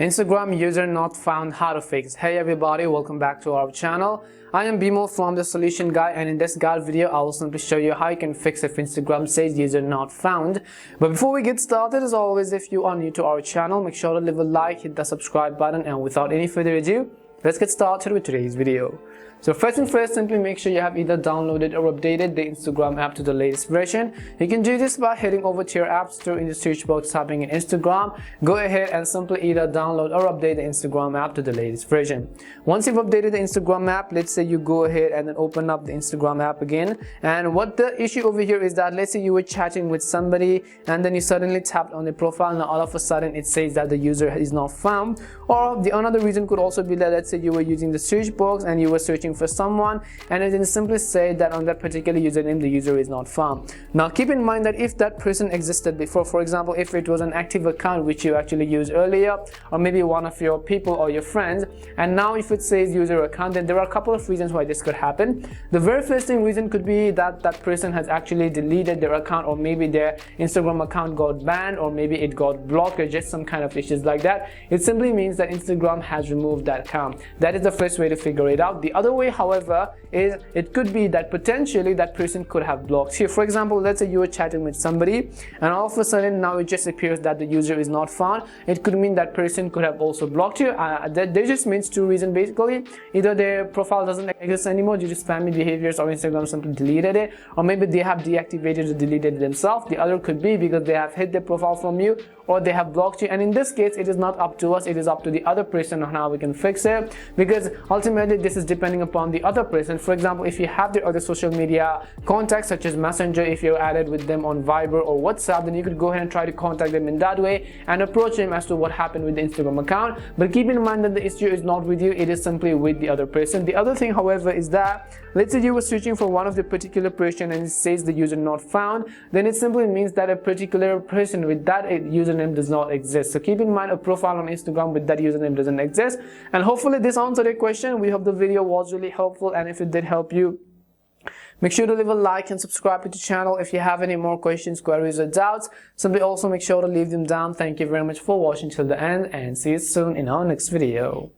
Instagram user not found, how to fix. Hey everybody, welcome back to our channel. I am Bimo from the Solution Guy, and in this guide video I will simply show you how you can fix if Instagram says user not found. But before we get started, as always, if you are new to our channel, make sure to leave a like, hit the subscribe button, and without any further ado, let's get started with today's video. So first and first, simply make sure you have either downloaded or updated the Instagram app to the latest version. You can do this by heading over to your app store, in the search box typing in Instagram. Go ahead and simply either download or update the Instagram app to the latest version. Once you've updated the Instagram app, let's say you go ahead and then open up the Instagram app again. And what the issue over here is that, let's say you were chatting with somebody and then you suddenly tapped on the profile. Now all of a sudden it says that the user is not found. Or the another reason could also be that, let's say you were using the search box and you were searching for someone and it then simply say that on that particular username the user is not found. Now keep in mind that if that person existed before, for example, if it was an active account which you actually used earlier, or maybe one of your people or your friends, and now if it says user account, then there are a couple of reasons why this could happen. The very first reason could be that that person has actually deleted their account, or maybe their Instagram account got banned, or maybe it got blocked, or just some kind of issues like that. It simply means that Instagram has removed that account. That is the first way to figure it out. The other way, however, is it could be that potentially that person could have blocked you. For example, let's say you were chatting with somebody and all of a sudden now it just appears that the user is not found. It could mean that person could have also blocked you. That just means two reasons basically. Either their profile doesn't exist anymore due to spammy behaviors, or Instagram simply deleted it, or maybe they have deactivated or deleted it themselves. The other could be because they have hid their profile from you, or they have blocked you. And in this case, it is not up to us, it is up to the other person on how we can fix it, because ultimately this is depending upon the other person. For example, if you have their other social media contacts such as Messenger, if you're added with them on Viber or WhatsApp, then you could go ahead and try to contact them in that way and approach them as to what happened with the Instagram account. But keep in mind that the issue is not with you, it is simply with the other person. The other thing, however, is that let's say you were searching for one of the particular person and it says the user not found, then it simply means that a particular person with that username does not exist. So keep in mind a profile on Instagram with that username doesn't exist. And hopefully this answered your question. We hope the video was really helpful, and if it did help you, make sure to leave a like and subscribe to the channel. If you have any more questions, queries, or doubts, simply also make sure to leave them down. Thank you very much for watching till the end, and see you soon in our next video.